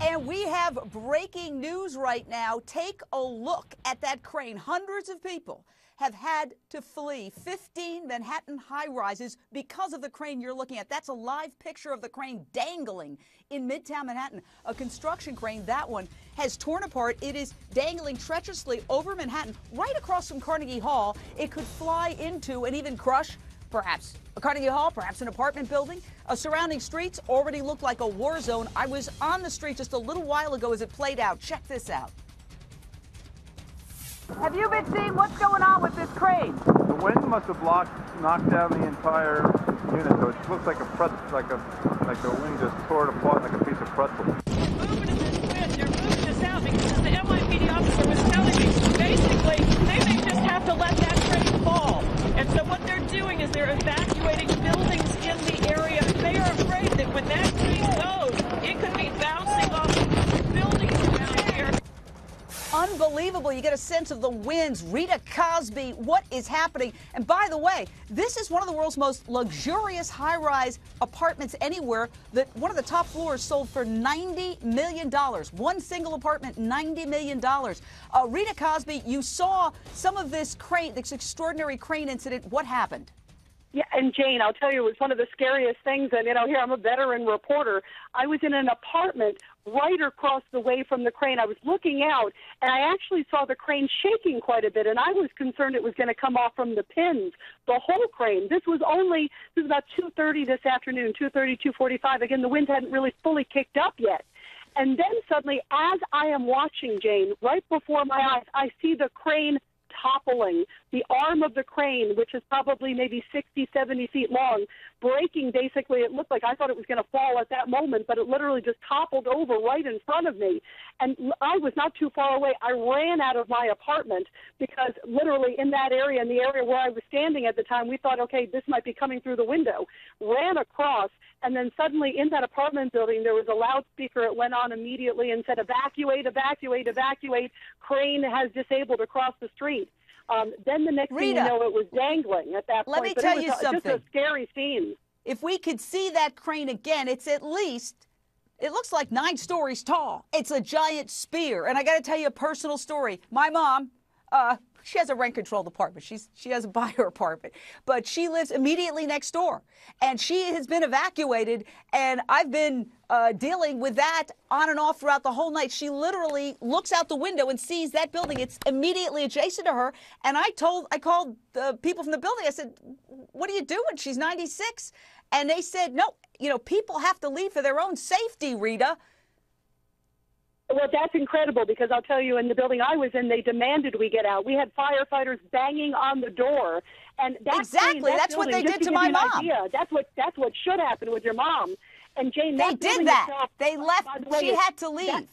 And we have breaking news right now. Take a look at that crane. Hundreds of people have had to flee 15 Manhattan high-rises because of the crane you're looking at. That's a live picture of the crane dangling in Midtown Manhattan. A construction crane, that one, has torn apart. It is dangling treacherously over Manhattan, right across from Carnegie Hall. It could fly into and even crush perhaps a Carnegie Hall, perhaps an apartment building. Surrounding streets already look like a war zone. I was on the street just a little while ago as it played out. Check this out. Have you been seeing what's going on with this crane? The wind must have knocked down the entire unit, so it looks like a pretzel, like the wind just tore it apart like a piece of pretzel. They're moving this out because the NYC officer was telling me basically they may just have to let that crane fall. And so what they're doing is they're evacuating buildings in the area. They are afraid that when that crane goes, it could be bouncing off buildings around here. Unbelievable. You get a sense of the winds. Rita Cosby, what is happening? And by the way, this is one of the world's most luxurious high-rise apartments anywhere. That one of the top floors sold for $90 million. One single apartment, $90 million. Rita Cosby, you saw some of this crane, this extraordinary crane incident. What happened? Yeah, and Jane, I'll tell you, it was one of the scariest things. And, here, I'm a veteran reporter. I was in an apartment right across the way from the crane. I was looking out, and I actually saw the crane shaking quite a bit, and I was concerned it was going to come off from the pins, the whole crane. This was about 2:30 this afternoon, 2:30, 2:45. Again, the wind hadn't really fully kicked up yet. And then suddenly, as I am watching, Jane, right before my eyes, I see the crane toppling, the arm of the crane, which is probably maybe 60, 70 feet long, breaking. Basically, it looked like I thought it was going to fall at that moment, but it literally just toppled over right in front of me. And I was not too far away. I ran out of my apartment because literally in that area, in the area where I was standing at the time, we thought, okay, this might be coming through the window. Ran across, and then suddenly in that apartment building, there was a loudspeaker. It went on immediately and said, evacuate, evacuate, evacuate. Crane has disabled across the street. Then the next thing you know, it was dangling at that point. Let me tell you something. Just a scary scene. If we could see that crane again, it's at least, it looks like 9 stories tall. It's a giant spear. And I got to tell you a personal story. My mom, she has a rent-controlled apartment. She doesn't buy her apartment, but she lives immediately next door, and she has been evacuated. And I've been dealing with that on and off throughout the whole night. She literally looks out the window and sees that building. It's immediately adjacent to her. And I called the people from the building. I said, "What are you doing? She's 96." And they said, "No, people have to leave for their own safety, Rita." Well, that's incredible because I'll tell you, in the building I was in, they demanded we get out. We had firefighters banging on the door, and that's what they did to my mom. That's what should happen with your mom. And Jane, they did that. They left. She had to leave.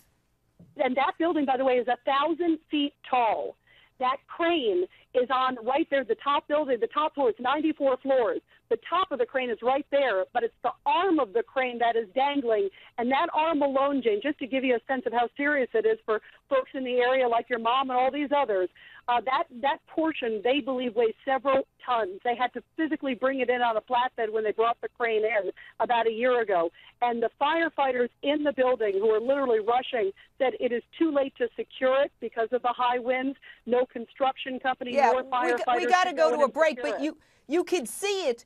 And that building, by the way, is 1,000 feet tall. That crane is on right there, the top building, the top floor. It's 94 floors. The top of the crane is right there, but it's the arm of the crane that is dangling. And that arm alone, Jane, just to give you a sense of how serious it is for folks in the area like your mom and all these others, that portion, they believe, weighs several tons. They had to physically bring it in on a flatbed when they brought the crane in about a year ago. And the firefighters in the building, who are literally rushing, said it is too late to secure it because of the high winds. No construction company nor firefighters. We got to go to a break, but you could see it